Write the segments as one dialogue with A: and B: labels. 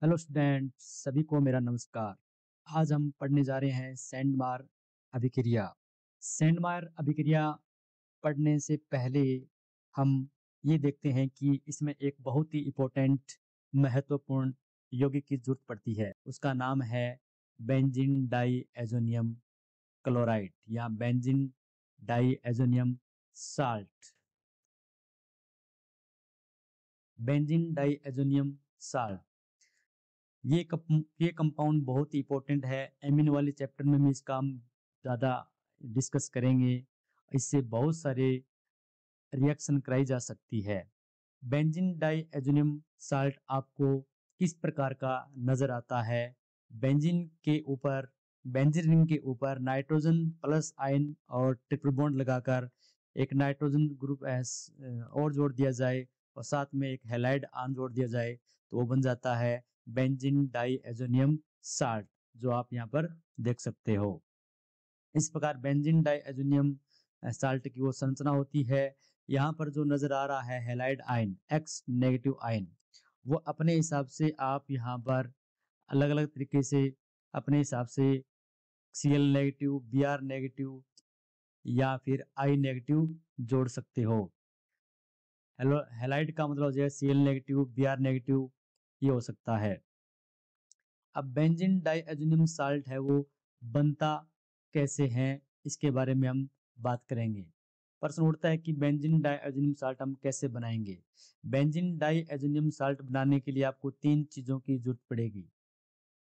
A: Hello students, सभी को मेरा नमस्कार। आज हम पढ़ने जा रहे हैं सैंडमार अभिक्रिया। सैंडमार अभिक्रिया पढ़ने से पहले हम ये देखते हैं कि इसमें एक बहुत ही इम्पोर्टेंट महत्वपूर्ण यौगिक की जरूरत पड़ती है। उसका नाम है बेंजीन डाईएज़ोनियम क्लोराइड या बेंजीन डाईएज़ोनियम साल्ट। बेंजीन डाईएज़ोनियम साल्ट ये कंपाउंड बहुत ही इंपॉर्टेंट है। एमिनो वाले चैप्टर में भी इसका हम ज़्यादा डिस्कस करेंगे। इससे बहुत सारे रिएक्शन कराई जा सकती है। बेंजीन डाईएज़ोनियम साल्ट आपको किस प्रकार का नजर आता है? बेंजीन के ऊपर बेंजीन रिंग के ऊपर नाइट्रोजन प्लस आयन और ट्रिपल बॉन्ड लगाकर एक नाइट्रोजन ग्रुप एस और जोड़ दिया जाए और साथ में एक हैलाइड आन जोड़ दिया जाए तो वो बन जाता है बेंजीन डाईएज़ोनियम साल्ट, जो आप यहाँ पर देख सकते हो। इस प्रकार बेंजीन डाईएज़ोनियम साल्ट की वो संरचना होती है। यहाँ पर जो नजर आ रहा है halide ion, x negative ion, वो अपने हिसाब से आप यहाँ पर अलग अलग तरीके से अपने हिसाब से Cl नेगेटिव, Br नेगेटिव या फिर I नेगेटिव जोड़ सकते हो। हेलो, हैलाइड का मतलब हो जाएगा Cl नेगेटिव, Br नेगेटिव, ये हो सकता है। अब बेंजीन डाईएज़ोनियम साल्ट है वो बनता कैसे है, इसके बारे में हम बात करेंगे। प्रश्न उठता है कि बेंजीन डाईएज़ोनियम साल्ट हम कैसे बनाएंगे। बेंजीन डाईएज़ोनियम साल्ट बनाने के लिए आपको तीन चीजों की जरूरत पड़ेगी।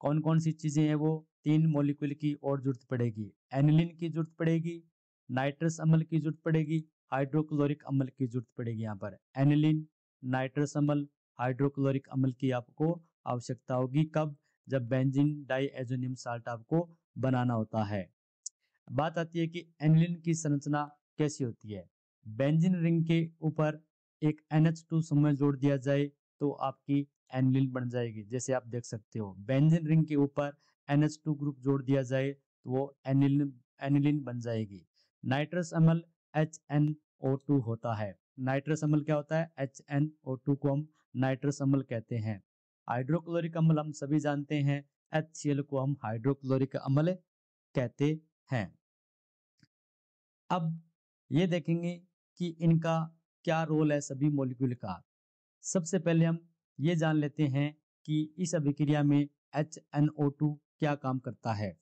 A: कौन कौन सी चीजें हैं वो? तीन मॉलिक्यूल की और जरूरत पड़ेगी। एनिलीन की जरूरत पड़ेगी, नाइट्रस अम्ल की जरूरत पड़ेगी, हाइड्रोक्लोरिक अम्ल की जरूरत पड़ेगी। यहाँ पर एनिलीन, नाइट्रस अम्ल, हाइड्रोक्लोरिक अम्ल की आपको आवश्यकता होगी। कब? जब बेंजीन डाईएज़ोनियम साल्ट आपको बनाना होता है। बात आती है कि एनिलीन की संरचना कैसी होती है। बेंजीन रिंग के ऊपर एक NH2 समूह जोड़ दिया जाए तो आपकी एनिलीन बन जाएगी। जैसे आप देख सकते हो, बेंजीन रिंग के ऊपर NH2 ग्रुप जोड़ दिया जाए तो वो एनिलीन एनिलीन बन जाएगी। नाइट्रस अम्ल HNO2 होता है। नाइट्रस अम्ल क्या होता है? HNO2 को हम नाइट्रस अम्ल कहते हैं। हाइड्रोक्लोरिक अम्ल हम सभी जानते हैं, HCl को हम हाइड्रोक्लोरिक अम्ल कहते हैं। अब ये देखेंगे कि इनका क्या रोल है सभी मॉलिक्यूल का। सबसे पहले हम ये जान लेते हैं कि इस अभिक्रिया में HNO2 क्या काम करता है।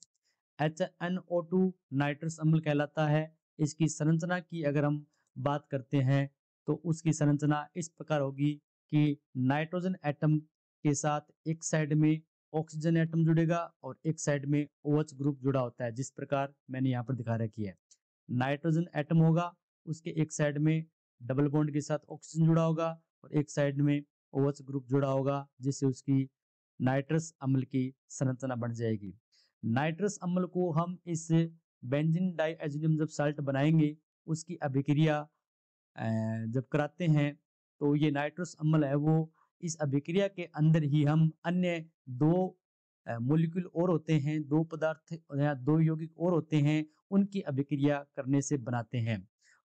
A: HNO2 नाइट्रस अम्ल कहलाता है। इसकी संरचना की अगर हम बात करते हैं तो उसकी संरचना इस प्रकार होगी कि नाइट्रोजन एटम के साथ एक साइड में ऑक्सीजन एटम जुड़ेगा और एक साइड में OH ग्रुप जुड़ा होता है, जिस प्रकार मैंने यहाँ पर दिखा रखी है। नाइट्रोजन एटम होगा, उसके एक साइड में डबल बॉन्ड के साथ ऑक्सीजन जुड़ा होगा और एक साइड में OH ग्रुप जुड़ा होगा, जिससे उसकी नाइट्रस अम्ल की संरचना बन जाएगी। नाइट्रस अम्ल को हम इस बेंजीन डाईएज़ोनियम जब साल्ट बनाएंगे उसकी अभिक्रिया जब कराते हैं तो ये नाइट्रस अम्ल है वो इस अभिक्रिया के अंदर ही हम अन्य दो मॉलिक्यूल और होते हैं, दो पदार्थ या दो यौगिक और होते हैं, उनकी अभिक्रिया करने से बनाते हैं।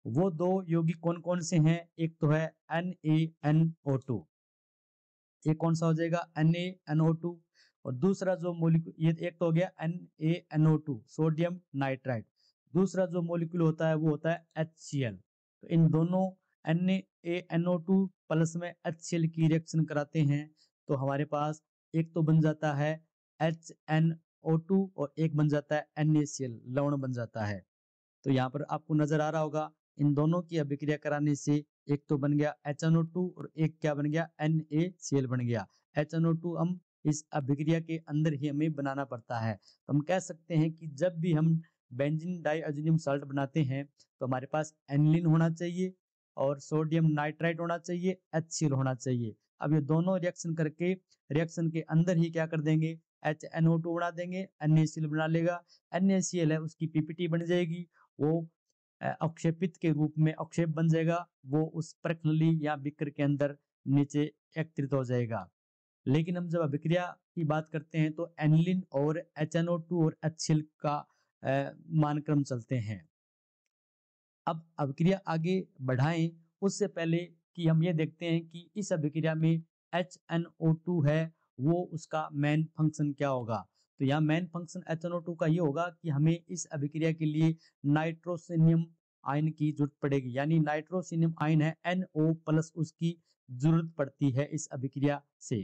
A: वो दो यौगिक कौन कौन से हैं? एक तो है NaNO2, ये कौन सा हो जाएगा? NaNO2। और दूसरा जो मॉलिक्यूल, ये एक तो हो गया NaNO2 सोडियम नाइट्राइड। दूसरा जो मॉलिक्यूल होता है वो होता है HCl। तो इन दोनों NaNO2 प्लस में HCl की रिएक्शन कराते हैं तो हमारे पास एक तो बन जाता है HNO2 और एक बन जाता है NaCl, लवण बन जाता है। तो यहाँ पर आपको नजर आ रहा होगा, इन दोनों की अभिक्रिया कराने से एक तो बन गया HNO2 और एक क्या बन गया? NaCl बन गया। HNO2 हम इस अभिक्रिया के अंदर ही हमें बनाना पड़ता है। तो हम कह सकते हैं कि जब भी हम बेंजीन डाईएज़ोनियम साल्ट बनाते हैं तो हमारे पास एनिलीन होना चाहिए और सोडियम नाइट्राइट होना चाहिए, HCl होना चाहिए। अब ये दोनों रिएक्शन करके रिएक्शन के अंदर ही क्या कर देंगे? HNO2 बना देंगे, NaCl बना लेगा। NaCl है उसकी पीपीटी बन जाएगी, वो अवक्षेपित के रूप में अवक्षेप बन जाएगा, वो उस प्रखनली या बिक्र के अंदर नीचे एकत्रित हो जाएगा। लेकिन हम जब अभिक्रिया की बात करते हैं तो एनिलीन और HNO2 और HCl का मानक्रम चलते हैं। अब अभिक्रिया आगे बढ़ाएं उससे पहले कि हम ये देखते हैं कि इस अभिक्रिया में HNO2 है वो उसका मेन फंक्शन क्या होगा। तो यहाँ मेन फंक्शन HNO2 का ये होगा कि हमें इस अभिक्रिया के लिए नाइट्रोसिनियम आयन की जरूरत पड़ेगी, यानी नाइट्रोसिनियम आयन है NO प्लस उसकी जरूरत पड़ती है इस अभिक्रिया से।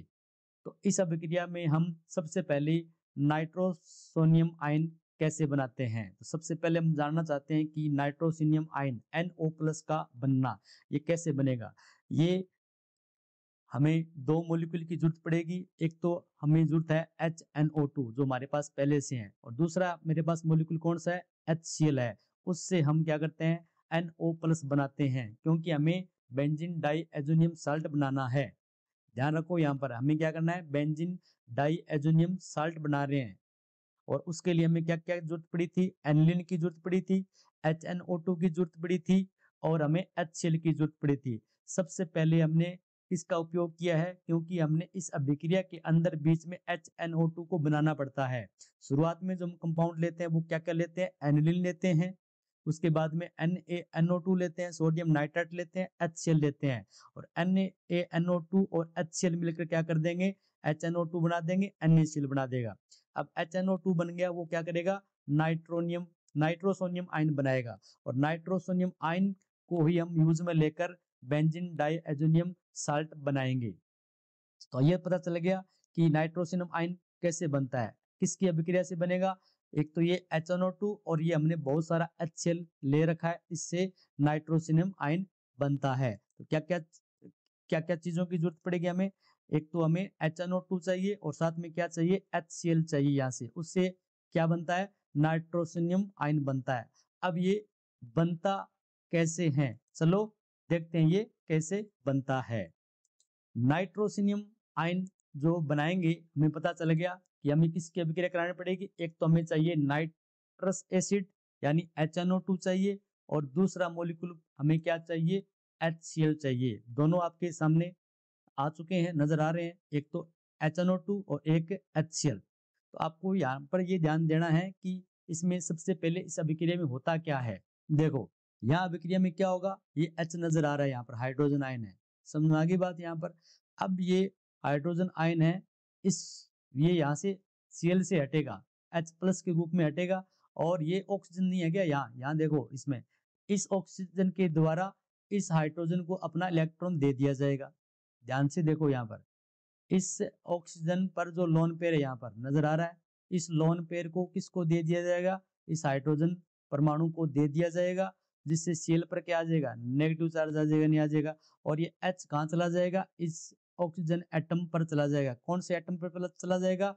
A: तो इस अभिक्रिया में हम सबसे पहले नाइट्रोसोनियम आयन कैसे बनाते हैं। तो सबसे पहले हम जानना चाहते हैं कि नाइट्रोसिनियम आयन NO प्लस का बनना ये कैसे बनेगा। ये हमें दो मॉलिक्यूल की जरूरत पड़ेगी। एक तो हमें जरूरत है HNO2 जो हमारे पास पहले से है, और दूसरा मेरे पास मॉलिक्यूल कौन सा है, HCl है। उससे हम क्या करते हैं, NO प्लस बनाते हैं, क्योंकि हमें बेंजीन डाइएजोनियम साल्ट बनाना है। ध्यान रखो यहाँ पर हमें क्या करना है, बेंजीन डाइएजोनियम साल्ट बना रहे हैं। और उसके लिए हमें क्या क्या जरूरत पड़ी थी, एनिलीन की जरूरत पड़ी थी, HNO2 की जरूरत पड़ी थी, और हमें HCl की जरूरत पड़ी थी। सबसे पहले हमने इसका उपयोग किया है क्योंकि हमने इस अभिक्रिया के अंदर बीच में HNO2 को बनाना पड़ता है। शुरुआत में जो हम कंपाउंड लेते हैं वो क्या क्या लेते हैं, एनिलीन लेते हैं, उसके बाद में NaNO2 लेते हैं, सोडियम नाइट्राइट लेते हैं, HCl लेते हैं, और NaNO2 और HCl मिलकर क्या कर देंगे, HNO2 बना देंगे, NaCl बना देगा। अब HNO2 बन गया, वो क्या करेगा, नाइट्रोसोनियम आयन बनाएगा, और नाइट्रोसोनियम आयन को ही हम यूज में लेकर बेंजीन डाइएजोनियम साल्ट बनाएंगे। तो ये पता चल गया कि नाइट्रोसिनम आयन कैसे बनता है, किसकी अभिक्रिया से बनेगा। एक तो ये HNO2 और ये हमने बहुत सारा HCl ले रखा है, इससे नाइट्रोसिनम आयन बनता है। तो क्या क्या चीजों की जरूरत पड़ेगी हमें, एक तो हमें HNO2 चाहिए और साथ में क्या चाहिए, HCl चाहिए। यहाँ से उससे क्या बनता है, नाइट्रोसिनियम आयन बनता है। अब ये बनता कैसे है, चलो देखते हैं ये कैसे बनता है। नाइट्रोसिनियम आयन जो बनाएंगे, हमें पता चल गया कि हमें किसकी अभिक्रिया करानी पड़ेगी। एक तो हमें चाहिए नाइट्रस एसिड यानी HNO2 चाहिए, और दूसरा मॉलिक्यूल हमें क्या चाहिए, HCl चाहिए। दोनों आपके सामने आ चुके हैं, नजर आ रहे हैं, एक तो HNO2 और एक HCl। तो आपको यहाँ पर ये ध्यान देना है कि इसमें सबसे पहले इस अभिक्रिया में होता क्या है। देखो यहाँ अभिक्रिया में क्या होगा, ये H नजर आ रहा है, यहाँ पर हाइड्रोजन आयन है, समझ आ गई बात यहाँ पर। अब ये हाइड्रोजन आयन है, इस ये यहाँ से Cl से हटेगा, H प्लस के रूप में हटेगा, और ये ऑक्सीजन नहीं है क्या, यहाँ देखो इसमें, इस ऑक्सीजन के द्वारा इस हाइड्रोजन को अपना इलेक्ट्रॉन दे दिया जाएगा। ध्यान से देखो यहाँ पर, इस ऑक्सीजन पर जो लोन पेयर है यहाँ पर नजर आ रहा है, इस लोन पेयर को किसको दे दिया जाएगा, इस हाइड्रोजन परमाणु को दे दिया जाएगा, जिससे Cl पर क्या आ जाएगा, नेगेटिव चार्ज आ जाएगा, नहीं आ जाएगा। और ये H कहाँ चला जाएगा, इस ऑक्सीजन एटम पर चला जाएगा। कौन से एटम पर चला जाएगा,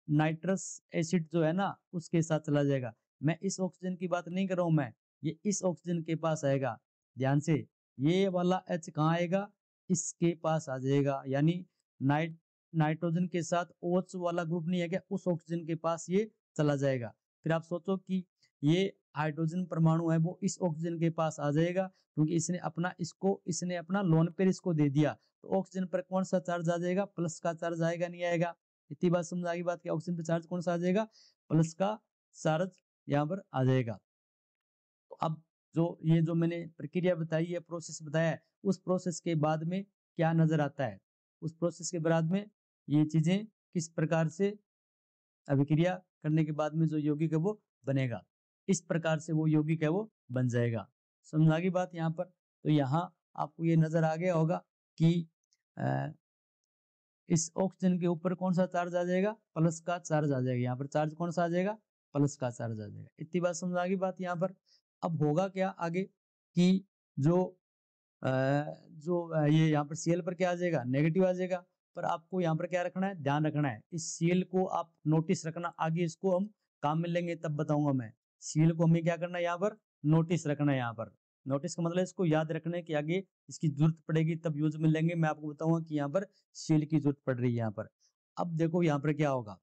A: नाइट्रस एसिड जो है ना उसके साथ चला जाएगा। मैं इस ऑक्सीजन की बात नहीं कर रहा हूं, मैं ये इस ऑक्सीजन के पास आएगा। ध्यान से, ये वाला H कहाँ आएगा, इसके पास आ जाएगा, यानी नाइट्रोजन के साथ OH वाला ग्रुप नहीं है क्या, उस ऑक्सीजन के पास ये चला जाएगा। फिर आप सोचो कि ये हाइड्रोजन परमाणु है वो इस ऑक्सीजन के पास आ जाएगा, क्योंकि इसने अपना लोन पेयर इसको दे दिया। तो ऑक्सीजन पर कौन सा चार्ज आ जाएगा, प्लस का चार्ज आएगा, नहीं आएगा। इतनी बात समझ आ गई बात, कि ऑक्सीजन पर चार्ज कौन सा आ जाएगा, प्लस का चार्ज यहाँ पर आ जाएगा। तो अब जो मैंने प्रक्रिया बताई है, प्रोसेस बताया है, उस प्रोसेस के बाद में क्या नजर आता है, उस प्रोसेस के बाद में ये चीजें किस प्रकार से अभिक्रिया करने के बाद में जो यौगिक है वो बनेगा, इस प्रकार से वो यौगिक है वो बन जाएगा। समझ आ गई बात यहाँ पर। तो यहाँ आपको ये नजर आ गया होगा कि इस ऑक्सीजन के ऊपर कौन सा चार्ज आ जाएगा, प्लस का चार्ज आ जाएगा। यहाँ पर चार्ज कौन सा आ जाएगा, प्लस का चार्ज आ जाएगा। इतनी बात समझ आ गई बात यहाँ पर। अब होगा क्या आगे कि ये यहाँ पर Cl पर क्या आ जाएगा, नेगेटिव आ जाएगा। पर आपको यहाँ पर क्या रखना है, ध्यान रखना है, इस Cl को आप नोटिस रखना, आगे इसको हम काम में लेंगे तब बताऊंगा मैं। Cl को हमें क्या करना है, यहाँ पर नोटिस रखना है। यहाँ पर नोटिस का मतलब इसको याद रखना है कि आगे इसकी जरूरत पड़ेगी तब यूज में लेंगे। मैं आपको बताऊंगा कि यहाँ पर Cl की जरूरत पड़ रही है यहाँ पर। अब देखो यहाँ पर क्या होगा,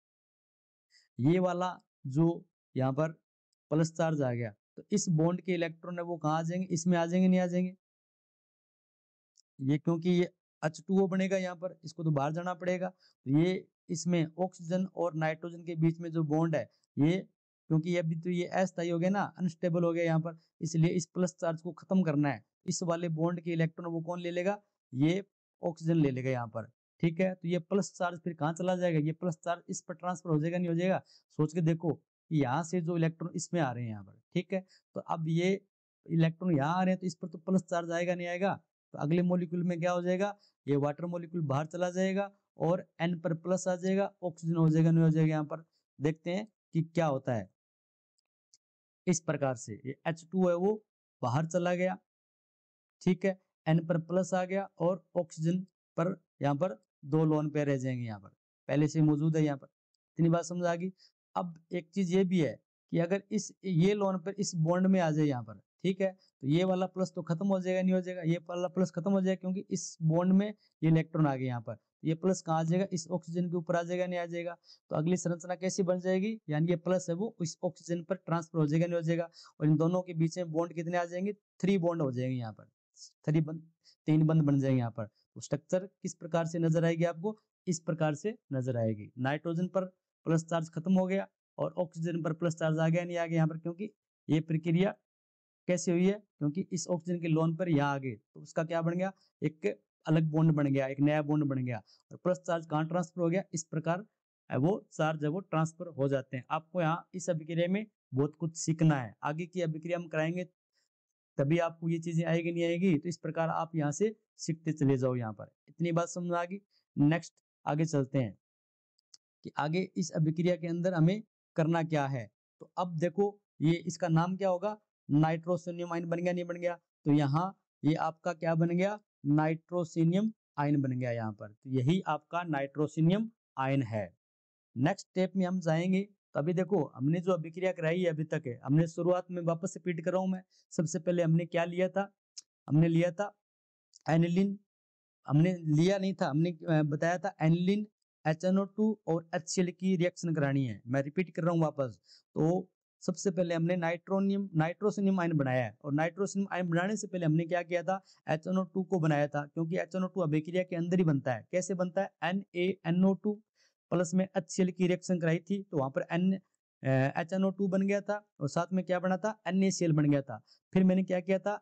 A: ये वाला जो यहाँ पर प्लस चार्ज आ गया, तो इस बॉन्ड के इलेक्ट्रॉन है वो कहाँ आ जाएंगे, इसमें आ जाएंगे, नहीं आ जाएंगे। ये क्योंकि ये H2O बनेगा यहाँ पर, इसको तो बाहर जाना पड़ेगा। तो ये इसमें ऑक्सीजन और नाइट्रोजन के बीच में जो बॉन्ड है, ये क्योंकि अभी तो ये अस्थायी हो गया ना, अनस्टेबल हो गया यहाँ पर, इसलिए इस प्लस चार्ज को खत्म करना है। इस वाले बॉन्ड के इलेक्ट्रॉन वो कौन ले लेगा, ये ऑक्सीजन ले लेगा यहाँ पर। ठीक है, तो ये प्लस चार्ज फिर कहाँ चला जाएगा, ये प्लस चार्ज इस पर ट्रांसफर हो जाएगा नहीं हो जाएगा। सोच के देखो कि यहाँ से जो इलेक्ट्रॉन इसमें आ रहे हैं यहाँ पर, ठीक है, तो अब ये इलेक्ट्रॉन यहाँ आ रहे हैं तो इस पर तो प्लस चार्ज आएगा नहीं आएगा, तो अगले मॉलिक्यूल में क्या हो जाएगा, ये वाटर मॉलिक्यूल बाहर चला जाएगा और N पर प्लस आ जाएगा, ऑक्सीजन हो जाएगा नहीं हो जाएगा। यहाँ पर देखते हैं कि क्या होता है। इस प्रकार से ये H2 है वो बाहर चला गया, ठीक है, N पर प्लस आ गया और ऑक्सीजन पर यहाँ पर 2 लोन पेयर रह जाएंगे, यहाँ पर पहले से मौजूद है। यहाँ पर इतनी बात समझ आ गई। अब एक चीज ये भी है कि अगर ये लोन पेयर इस बॉन्ड में आ जाए यहाँ पर, ठीक है, तो ये वाला प्लस तो खत्म हो जाएगा नहीं हो जाएगा, ये वाला प्लस खत्म हो जाएगा क्योंकि इस बॉन्ड में ये इलेक्ट्रॉन आ गए यहाँ पर, ये प्लस कहाँ आ जाएगा, इस ऑक्सीजन के ऊपर आ जाएगा नहीं आ जाएगा। तो अगली संरचना कैसी बन जाएगी, यानी ये प्लस है वो इस ऑक्सीजन पर ट्रांसफर हो जाएगा नहीं हो जाएगा, और इन दोनों के बीच में बॉन्ड कितने आ जाएंगे, 3 बॉन्ड हो जाएंगे यहाँ पर, 3 बंद बन जाएंगे यहाँ पर। तो स्ट्रक्चर किस प्रकार से नजर आएगी आपको, इस प्रकार से नजर आएगी। नाइट्रोजन पर प्लस चार्ज खत्म हो गया और ऑक्सीजन पर प्लस चार्ज आ गया नहीं आ गया यहाँ पर, क्योंकि ये प्रक्रिया कैसे हुई है, क्योंकि इस ऑक्सीजन के लोन पर यहाँ आ गए तो उसका क्या बन गया, एक अलग बॉन्ड बन गया, एक नया बॉन्ड बन गया और प्लस चार्ज कहाँ ट्रांसफर हो गया, इस प्रकार वो चार्ज है वो ट्रांसफर हो जाते हैं। आपको यहाँ इस अभिक्रिया में बहुत कुछ सीखना है, आगे की अभिक्रिया हम कराएंगे तभी आपको ये चीजें आएगी नहीं आएगी, तो इस प्रकार आप यहाँ से सीखते चले जाओ। यहाँ पर इतनी बात समझ आ गई। नेक्स्ट आगे चलते हैं कि आगे इस अभिक्रिया के अंदर हमें करना क्या है। तो अब देखो ये इसका नाम क्या होगा, नाइट्रोसिनियम आयन बन गया नहीं बन गया, तो यहाँ ये आपका क्या बन गया, नाइट्रोसिनियम आयन बन गया यहाँ पर, तो यही आपका नाइट्रोसिनियम आयन है। नेक्स्ट स्टेप में हम जाएंगे। तो अभी देखो हमने जो अभिक्रिया कराई है अभी तक है, हमने शुरुआत में वापस से रिपीट कर रहा हूँ मैं, सबसे पहले हमने क्या लिया था, हमने लिया था एनिलीन, हमने लिया नहीं था, हमने बताया था एनिलीन HNO2 और HCl की रिएक्शन करानी है। मैं रिपीट कर रहा हूँ वापस। तो सबसे पहले हमने नाइट्रोसिनियम आयन बनाया है, और नाइट्रोसिनियम आयन बनाने से पहले हमने क्या किया था, HNO2 को बनाया था, क्योंकि HNO2 अभिक्रिया के अंदर ही बनता है। कैसे बनता है, NaNO2 प्लस में HCl की रिएक्शन कराई थी, तो वहां पर HNO2 बन गया था और साथ में क्या बना था, NaCl बन गया था। फिर मैंने क्या किया था,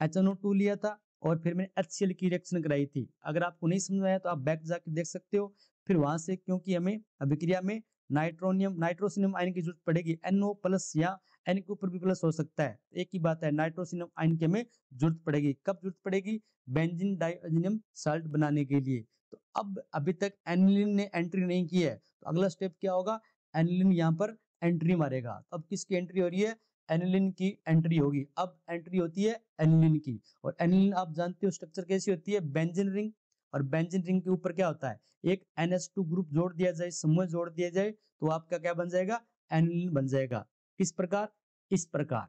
A: HNO2 लिया था और फिर मैंने HCl की रिएक्शन कराई थी। अगर आपको नहीं समझ आया तो आप बैक जाके देख सकते हो। फिर वहां से, क्योंकि हमें अभिक्रिया में नाइट्रोसिनियम आयन की जरूरत पड़ेगी, NO प्लस या N के ऊपर भी प्लस हो सकता है, एक ही बात है, नाइट्रोसिनियम आयन की हमें जरूरत पड़ेगी। कब जरूरत पड़ेगी, बेंजीन डाइअज़ोनियम साल्ट बनाने के लिए। तो अब अभी तक एनिलीन ने एंट्री नहीं की है, तो अगला स्टेप क्या होगा, एनिलीन यहाँ पर एंट्री मारेगा। तो अब किसकी एंट्री हो रही है, एनिलीन की एंट्री होगी। अब एंट्री होती है एनिलीन की, और एनिलीन आप जानते हो स्ट्रक्चर कैसी होती है, बेंजीन रिंग, और बेंजीन रिंग के ऊपर क्या होता है, एक NH2 ग्रुप जोड़ दिया जाए, समूह जोड़ दिया जाए, तो आपका क्या बन जाएगा, एनिलीन बन जाएगा। किस प्रकार, इस प्रकार।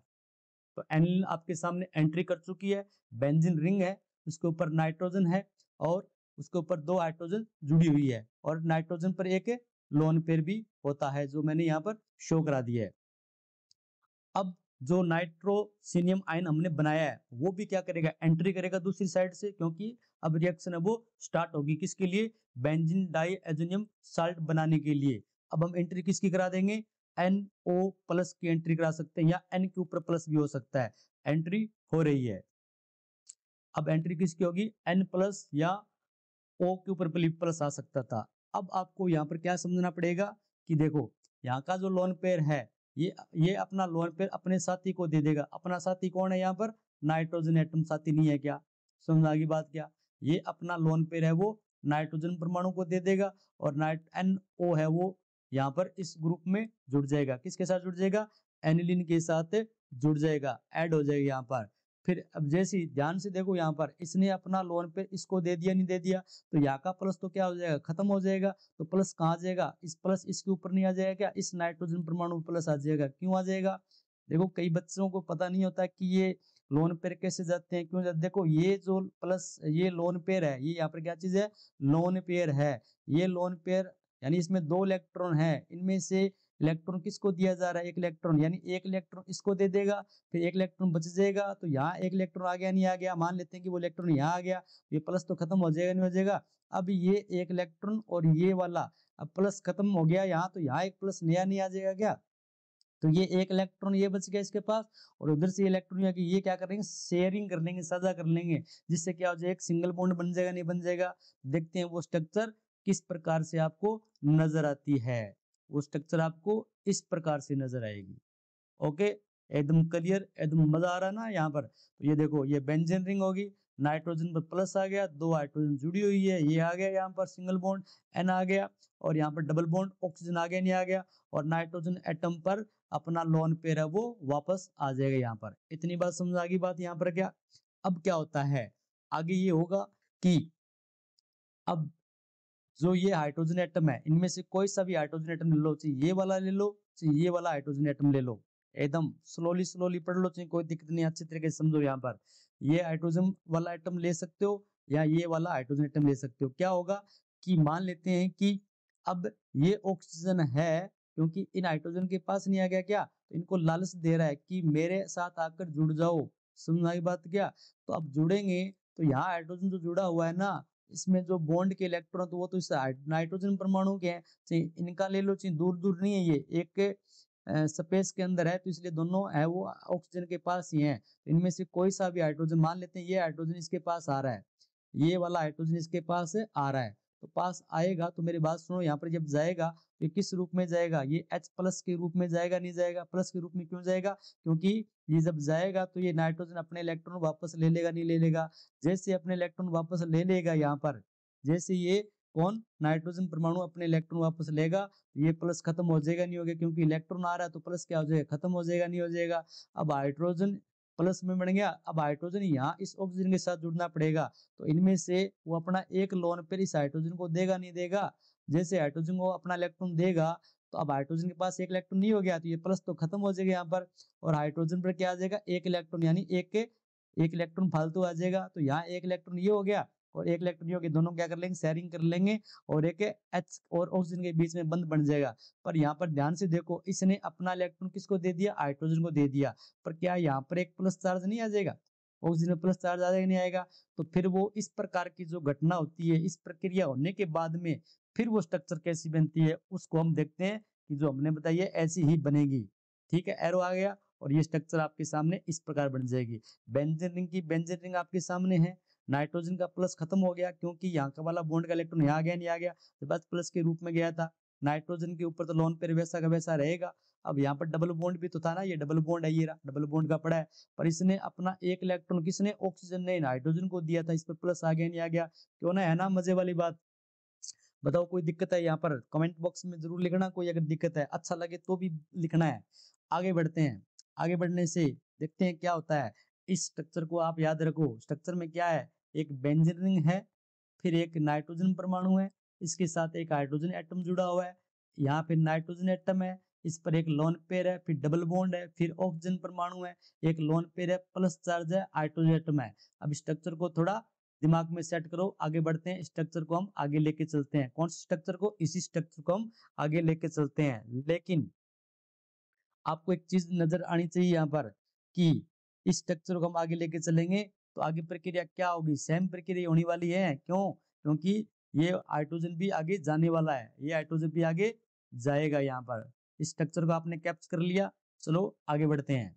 A: तो एनिलीन आपके सामने एंट्री कर चुकी है, बेंजीन रिंग है, उसके ऊपर नाइट्रोजन है और उसके ऊपर 2 हाइड्रोजन जुड़ी हुई है, और नाइट्रोजन पर एक लोन पेयर भी होता है जो मैंने यहाँ पर शो करा दिया है। अब जो नाइट्रोसिनियम आयन हमने बनाया है वो भी क्या करेगा, एंट्री करेगा दूसरी साइड से, क्योंकि अब रिएक्शन है वो स्टार्ट होगी, किसके लिए, बेंजीन डाइअज़ोनियम साल्ट बनाने के लिए। अब हम एंट्री किसकी करा देंगे, NO प्लस की एंट्री करा सकते हैं, या N के ऊपर प्लस भी हो सकता है, एंट्री हो रही है। अब एंट्री किसकी होगी, N प्लस या O के ऊपर प्लस आ सकता था। अब आपको यहाँ पर क्या समझना पड़ेगा कि देखो यहाँ का जो लोन पेयर है, ये अपना लोन पेयर अपने साथी को दे देगा। अपना साथी कौन है यहाँ पर, नाइट्रोजन एटम साथी नहीं है क्या, समझ आ गई बात क्या, ये अपना लोन पेयर है वो नाइट्रोजन परमाणु को दे देगा, और NO है वो यहाँ पर इस ग्रुप में जुड़ जाएगा। किसके साथ जुड़ जाएगा, एनिलीन के साथ जुड़ जाएगा, ऐड हो जाएगा यहाँ पर। फिर अब जैसी ध्यान से देखो यहाँ पर इसने अपना लोन पेयर इसको दे दिया नहीं दे दिया, तो यहाँ का प्लस तो क्या हो जाएगा, खत्म हो जाएगा। तो प्लस कहाँ जाएगा, इस प्लस इसके ऊपर नहीं आ जाएगा क्या, इस नाइट्रोजन परमाणु प्लस आ जाएगा। क्यों आ जाएगा, देखो कई बच्चों को पता नहीं होता कि ये लोन पेयर कैसे जाते हैं, क्यों जाते, देखो ये जो प्लस ये लोन पेयर है, ये यहाँ पर क्या चीज है, लोन पेयर है। ये लोन पेयर यानी इसमें 2 इलेक्ट्रॉन है, इनमें से इलेक्ट्रॉन किसको दिया जा रहा है, एक इलेक्ट्रॉन, यानी एक इलेक्ट्रॉन इसको दे देगा, फिर एक इलेक्ट्रॉन बच जाएगा। तो यहाँ एक इलेक्ट्रॉन आ गया नहीं आ गया, मान लेते हैं कि वो इलेक्ट्रॉन यहाँ आ गया, ये प्लस तो खत्म हो जाएगा नहीं हो जाएगा। अब ये एक इलेक्ट्रॉन और ये वाला अब प्लस खत्म हो गया यहाँ, तो यहाँ एक प्लस नया नहीं आ जाएगा क्या, तो ये एक इलेक्ट्रॉन ये बच गया इसके पास, और उधर से इलेक्ट्रॉन ये क्या कर लेंगे, शेयरिंग कर लेंगे, साझा कर लेंगे, जिससे क्या हो जाएगा, एक सिंगल बॉन्ड बन जाएगा, नहीं बन जाएगा। देखते हैं वो स्ट्रक्चर किस प्रकार से आपको नजर आती है। वो स्ट्रक्चर आपको इस प्रकार से नजर आएगी। ओके, एकदम क्लियर, एकदम मजा आ रहा है ना यहाँ पर। तो ये देखो, ये बेंजीन रिंग होगी, नाइट्रोजन पर प्लस आ गया, दो हाइड्रोजन जुड़ी हुई है, ये आ गया यहाँ पर सिंगल बॉन्ड एन आ गया, और यहाँ पर डबल बॉन्ड ऑक्सीजन आ गया, नहीं आ गया, और नाइट्रोजन एटम पर अपना लोन पेयर है वो वापस आ जाएगा यहाँ पर। इतनी बात समझ आ गई बात यहाँ पर क्या। अब क्या होता है आगे, ये होगा कि अब जो ये हाइड्रोजन एटम है, इनमें से कोई सा भी हाइड्रोजन एटम ले लो, चाहे ये वाला ले लो, चाहे ये वाला हाइड्रोजन एटम ले लो, एकदम स्लोली स्लोली पढ़ लो, चाहे कोई दिक्कत नहीं, अच्छी तरीके से समझो। यहाँ पर ये हाइड्रोजन वाला एटम ले सकते हो या ये वाला हाइड्रोजन एटम ले सकते हो। क्या होगा कि मान लेते हैं कि अब ये ऑक्सीजन है, क्योंकि इन हाइड्रोजन के पास नहीं आ गया क्या, तो इनको लालच दे रहा है कि मेरे साथ आकर जुड़ जाओ। समझ आई बात क्या। तो अब जुड़ेंगे तो यहाँ हाइड्रोजन जो जुड़ा हुआ है ना, इसमें जो बॉन्ड के इलेक्ट्रॉन तो वो तो इस नाइट्रोजन परमाणु के हैं, चाहे इनका ले लो, चाहे दूर दूर नहीं है, ये एक स्पेस के अंदर है, तो इसलिए दोनों है वो ऑक्सीजन के पास ही है। तो इनमें से कोई सा भी हाइड्रोजन, मान लेते हैं ये हाइड्रोजन इसके पास आ रहा है, ये वाला हाइड्रोजन इसके पास आ रहा है, तो पास आएगा तो मेरी बात सुनो, यहाँ पर जब जाएगा तो किस रूप में जाएगा, ये H प्लस के रूप में जाएगा, नहीं जाएगा, प्लस के रूप में क्यों जाएगा, क्योंकि ये जब जाएगा तो ये नाइट्रोजन अपने इलेक्ट्रॉन वापस ले लेगा, नहीं ले लेगा। जैसे अपने इलेक्ट्रॉन वापस ले लेगा यहाँ पर, जैसे ये कौन नाइट्रोजन परमाणु अपने इलेक्ट्रॉन वापस लेगा, ये प्लस खत्म हो जाएगा, नहीं होगा, क्योंकि इलेक्ट्रॉन आ रहा है तो प्लस क्या हो जाएगा, खत्म हो जाएगा, नहीं हो जाएगा। अब हाइड्रोजन प्लस में बन गया, अब हाइड्रोजन यहाँ इस ऑक्सीजन के साथ जुड़ना पड़ेगा, तो इनमें से वो अपना एक लोन पेयर इस हाइड्रोजन को देगा, नहीं देगा। जैसे हाइड्रोजन को अपना इलेक्ट्रॉन देगा, तो अब हाइड्रोजन के पास एक इलेक्ट्रॉन नहीं हो गया, तो ये प्लस तो खत्म हो जाएगा यहाँ पर, और हाइड्रोजन पर क्या आ जाएगा, एक इलेक्ट्रॉन, यानी एक इलेक्ट्रॉन फालतू आ जाएगा। तो यहाँ एक इलेक्ट्रॉन ये हो गया और एक इलेक्ट्रॉन ये हो गया, दोनों क्या कर लेंगे, शेयरिंग कर लेंगे, और एक H और ऑक्सीजन के बीच में बंध बन जाएगा। पर यहाँ पर ध्यान से देखो, इसने अपना इलेक्ट्रॉन किसको दे दिया, हाइड्रोजन को दे दिया, पर क्या यहाँ पर एक प्लस चार्ज नहीं आ जाएगा, ऑक्सीजन में प्लस चार्ज आ जाएगा, नहीं आएगा। तो फिर वो इस प्रकार की जो घटना होती है, इस प्रक्रिया होने के बाद में फिर वो स्ट्रक्चर कैसी बनती है उसको हम देखते हैं, कि जो हमने बताई है ऐसी ही बनेगी। ठीक है, एरो आ गया और ये स्ट्रक्चर आपके सामने इस प्रकार बन जाएगी। बेंजीन रिंग की बेंजीन रिंग आपके सामने है, नाइट्रोजन का प्लस खत्म हो गया, क्योंकि यहाँ का वाला बॉन्ड का इलेक्ट्रॉन यहाँ आ गया, नहीं आ गया, तो बस प्लस के रूप में गया था। नाइट्रोजन के ऊपर तो लोन पेयर वैसा का वैसा रहेगा। अब यहाँ पर डबल बॉन्ड भी तो था ना, ये डबल बॉन्ड है, ये रहा डबल बॉन्ड का पड़ा है, पर इसने अपना एक इलेक्ट्रॉन किसने, ऑक्सीजन ने नाइट्रोजन को दिया था, इस पर प्लस आ गया, नहीं आ गया, क्यों ना, है ना मजे वाली बात। बताओ कोई दिक्कत है यहाँ पर, कमेंट बॉक्स में जरूर लिखना, कोई अगर दिक्कत है, अच्छा लगे तो भी लिखना है। आगे बढ़ते हैं, आगे बढ़ने से देखते हैं क्या होता है। इस स्ट्रक्चर को आप याद रखो, स्ट्रक्चर में क्या है, एक बेंजीन रिंग है, फिर एक नाइट्रोजन परमाणु है, इसके साथ एक हाइड्रोजन एटम जुड़ा हुआ है, यहाँ फिर नाइट्रोजन एटम है, इस पर एक लोन पेयर है, फिर डबल बॉन्ड है, फिर ऑक्सीजन परमाणु है, एक लोन पेयर है, प्लस चार्ज है, हाइड्रोजन एटम है। अब स्ट्रक्चर को थोड़ा दिमाग में सेट करो, आगे बढ़ते हैं, स्ट्रक्चर को हम आगे लेके चलते हैं। कौन सी स्ट्रक्चर को, इसी स्ट्रक्चर को हम आगे लेके चलते हैं। लेकिन आपको एक चीज नजर आनी चाहिए यहाँ पर, कि इस स्ट्रक्चर को हम आगे लेके चलेंगे तो आगे प्रक्रिया क्या होगी, सेम प्रक्रिया होने वाली है। क्यों, क्योंकि ये हाइड्रोजन भी आगे जाने वाला है, ये हाइड्रोजन भी आगे जाएगा। यहाँ पर इस स्ट्रक्चर को आपने कैप्चर कर लिया, चलो आगे बढ़ते हैं।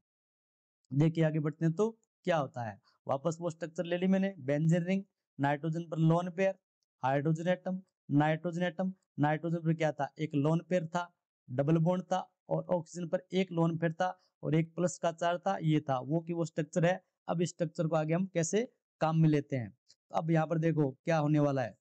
A: देखिए आगे बढ़ते हैं तो क्या होता है, वापस वो स्ट्रक्चर ले ली मैंने, बेंजीन रिंग, नाइट्रोजन पर lone pair, hydrogen atom, nitrogen atom, nitrogen पर क्या था, एक लोन पेयर था, डबल बॉन्ड था, और ऑक्सीजन पर एक लोन पेयर था और एक प्लस का चार्ज था, ये था वो कि वो स्ट्रक्चर है। अब इस स्ट्रक्चर को आगे हम कैसे काम में लेते हैं, तो अब यहाँ पर देखो क्या होने वाला है।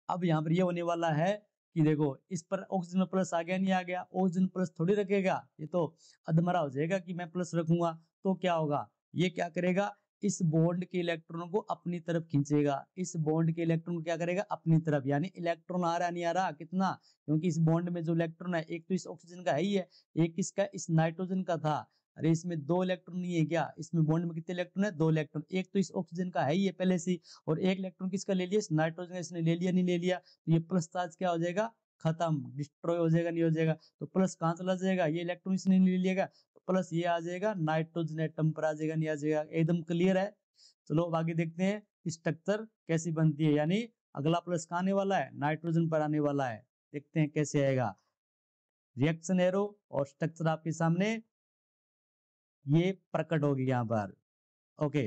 A: अब यहाँ पर ये होने वाला है कि देखो, इस पर ऑक्सीजन में प्लस आ गया, नहीं आ गया, ऑक्सीजन प्लस थोड़ी रखेगा, ये तो अधमरा हो जाएगा कि मैं प्लस रखूंगा। तो क्या होगा, ये क्या करेगा, इस बॉन्ड के इलेक्ट्रॉनों को अपनी तरफ खींचेगा, इस बॉन्ड के इलेक्ट्रॉन को क्या करेगा, अपनी तरफ, यानी इलेक्ट्रॉन आ रहा नहीं आ रहा, कितना, क्योंकि इस बॉन्ड में जो इलेक्ट्रॉन है, एक तो इस ऑक्सीजन का है ही है, एक किसका, इस नाइट्रोजन का था। अरे इसमें दो इलेक्ट्रॉन नहीं है क्या, इसमें बॉन्ड में कितने इलेक्ट्रॉन है, दो इलेक्ट्रॉन, एक तो इस ऑक्सीजन का है ही है पहले से, और एक इलेक्ट्रॉन किसका ले लिया, इस नाइट्रोजन का, इसने ले लिया, नहीं ले लिया, तो ये प्लस चार्ज क्या हो जाएगा, खत्म, डिस्ट्रॉय हो जाएगा, नहीं हो जाएगा। तो प्लस कहाँ चला जाएगा, ये इलेक्ट्रॉन इसने नहीं ले लिएगा, तो प्लस ये आ जाएगा नाइट्रोजन एटम पर आ जाएगा, नहीं आ जाएगा। एकदम क्लियर है। चलो अब आगे देखते हैं स्ट्रक्चर कैसी बनती है, यानी अगला प्लस कहाँ आने वाला है, नाइट्रोजन पर आने वाला है। देखते हैं कैसे आएगा। रिएक्शन एरो और स्ट्रक्चर आपके सामने ये प्रकट होगी यहाँ पर। Okay,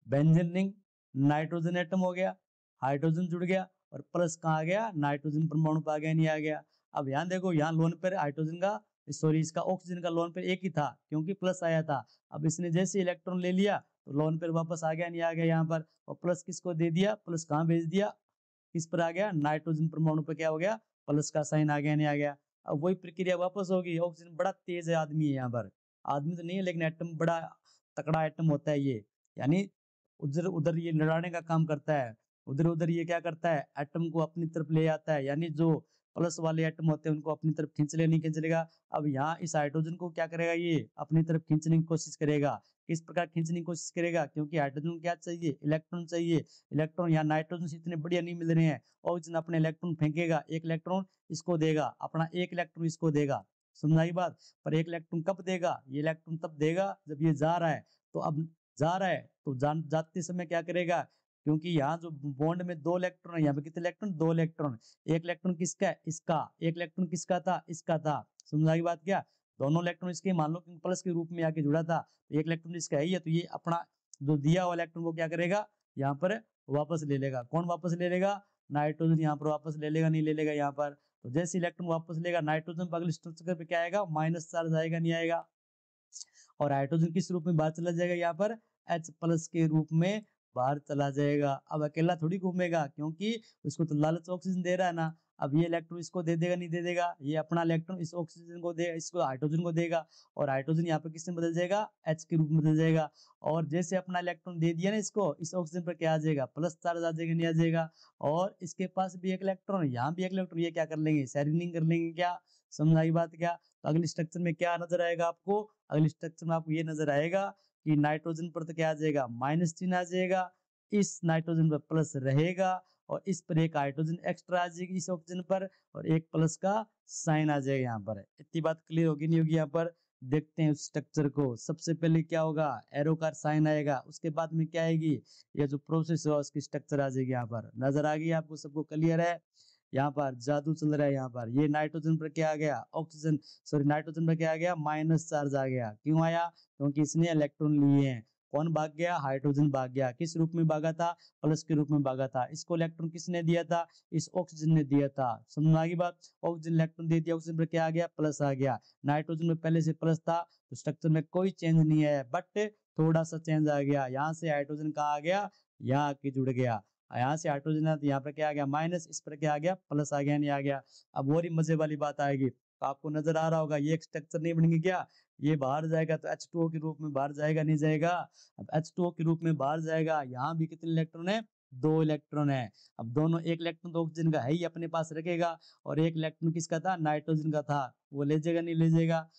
A: benzene ring, nitrogen atom हो गया, हाइड्रोजन जुड़ गया और प्लस कहाँ आ गया, नाइट्रोजन परमाणु पे आ गया, नहीं आ गया। अब यहाँ देखो, यहाँ लोन पेयर हाइड्रोजन का, सॉरी इसका ऑक्सीजन का लोन पेयर एक ही था क्योंकि प्लस आया था। अब इसने जैसे इलेक्ट्रॉन ले लिया तो लोन पेयर वापस आ गया, नहीं आ गया यहाँ पर। और प्लस किसको दे दिया, प्लस कहाँ भेज दिया, किस पर आ गया, नाइट्रोजन परमाणु पे क्या हो गया, प्लस का साइन आ गया, नहीं आ गया। अब वही प्रक्रिया वापस होगी। ऑक्सीजन बड़ा तेज है आदमी है यहाँ पर, आदमी तो नहीं है लेकिन एटम बड़ा तकड़ा एटम होता है ये, यानी उधर उधर ये लड़ाने का काम करता है, उधर उधर ये क्या करता है, एटम को अपनी तरफ ले आता है, यानी जो प्लस वाले एटम होते हैं उनको अपनी तरफ खींच ले, नहीं खींच लेगा। अब यहाँ इस हाइड्रोजन को क्या करेगा, ये अपनी तरफ खींचने की कोशिश करेगा। किस प्रकार खींचने की कोशिश करेगा, क्योंकि हाइड्रोजन को क्या चाहिए, इलेक्ट्रॉन चाहिए। इलेक्ट्रॉन यहाँ नाइट्रोजन से इतने बढ़िया नहीं मिल रहे हैं, ऑक्सीजन अपने इलेक्ट्रॉन फेंकेगा, एक इलेक्ट्रॉन इसको देगा, अपना एक इलेक्ट्रॉन इसको देगा, समझाई बात। पर एक इलेक्ट्रॉन कब देगा, ये इलेक्ट्रॉन तब देगा जब ये जा रहा है। तो अब जा रहा है तो जाते समय क्या करेगा, क्योंकि यहाँ जो बॉन्ड में दो इलेक्ट्रॉन है, यहाँ पे कितने इलेक्ट्रॉन, दो इलेक्ट्रॉन। एक इलेक्ट्रॉन किसका है, इसका। एक इलेक्ट्रॉन किसका था, इसका था। समझ आ गई बात क्या, दोनों इलेक्ट्रॉन इसके मान लो कि प्लस के रूप में आके जुड़ा था, तो एक इलेक्ट्रॉन इसका है ही है, तो ये अपना जो दिया हुआ इलेक्ट्रॉन को क्या करेगा, यहाँ पर वापस ले लेगा। कौन वापस ले लेगा, नाइट्रोजन यहाँ पर वापस ले लेगा, नहीं ले लेगा यहाँ पर। तो जैसे इलेक्ट्रॉन वापस लेगा, नाइट्रोजन पर अगले स्ट्रक्चर पे क्या आएगा, माइनस चार्ज आएगा, नहीं आएगा। और हाइड्रोजन किस रूप में बाहर चला जाएगा, यहाँ पर H प्लस के रूप में बाहर चला जाएगा। अब अकेला थोड़ी घूमेगा, क्योंकि उसको तो लालच ऑक्सीजन दे रहा है ना। अब ये इलेक्ट्रॉन इसको दे देगा, नहीं दे देगा, ये अपना इलेक्ट्रॉन इस ऑक्सीजन को दे, इसको हाइड्रोजन को देगा, और हाइड्रोजन यहाँ पे किसमें बदल जाएगा, H के रूप में बदल जाएगा। और जैसे अपना इलेक्ट्रॉन दे दिया ना इसको, इस ऑक्सीजन पर क्या आ जाएगा, प्लस चार्ज आ जाएगा, नहीं आ जाएगा। और इसके पास भी एक इलेक्ट्रॉन, यहाँ भी एक इलेक्ट्रॉन, ये क्या कर लेंगे, शेयरिंग कर लेंगे। क्या समझ आई बात क्या। तो अगले स्ट्रक्चर में क्या नजर आएगा आपको, अगले स्ट्रक्चर में आपको ये नजर आएगा कि नाइट्रोजन पर तो क्या आ जाएगा, माइनस चिन्ह आ जाएगा, इस नाइट्रोजन पर प्लस रहेगा, और इस पर एक हाइड्रोजन एक्स्ट्रा आ जाएगी इस ऑक्सीजन पर, और एक प्लस का साइन आ जाएगा यहाँ पर। इतनी बात क्लियर होगी नहीं होगी यहाँ पर। देखते हैं उस स्ट्रक्चर को। सबसे पहले क्या होगा, एरो का साइन आएगा, उसके बाद में क्या आएगी, ये जो प्रोसेस है उसकी स्ट्रक्चर आ जाएगी। यहाँ पर नजर आ गई आपको, सबको क्लियर है। यहाँ पर जादू चल रहा है। यहाँ पर ये नाइट्रोजन पर क्या आ गया, ऑक्सीजन, सॉरी नाइट्रोजन पर क्या आ गया, माइनस चार्ज आ गया। क्यों आया, क्योंकि इसने इलेक्ट्रॉन लिए हैं। कौन भाग गया, हाइड्रोजन भाग गया। किस रूप में भागा था, प्लस के रूप में भागा था। इसको इलेक्ट्रॉन किसने दिया था, इस ऑक्सीजन ने दिया था। समझ आ गई बात। ऑक्सीजन इलेक्ट्रॉन दे दिया, ऑक्सीजन पर क्या आ गया, प्लस आ गया। नाइट्रोजन में पहले से प्लस था, तो स्ट्रक्चर में कोई चेंज नहीं है, बट थोड़ा सा चेंज आ गया। यहाँ से हाइड्रोजन कहाँ आ गया, यहाँ आके जुड़ गया। यहाँ से हाइड्रोजन है तो यहाँ पर क्या आ गया, माइनस, इस पर क्या आ गया, प्लस आ गया, नहीं आ गया। अब और ही मजे वाली बात आएगी। तो आपको नजर आ रहा होगा ये एक स्ट्रक्चर नहीं बनेगी क्या, ये बाहर जाएगा तो H2O के रूप में बाहर जाएगा, नहीं जाएगा। अब H2O के रूप में बाहर जाएगा, यहाँ भी कितने इलेक्ट्रॉन है, दो इलेक्ट्रॉन है। अब दोनों, एक इलेक्ट्रॉन तो ऑक्सीजन का है ही अपने पास रखेगा, और एक इलेक्ट्रॉन किसका था, नाइट्रोजन का था, वो ले जाएगा, नहीं ले जाएगा।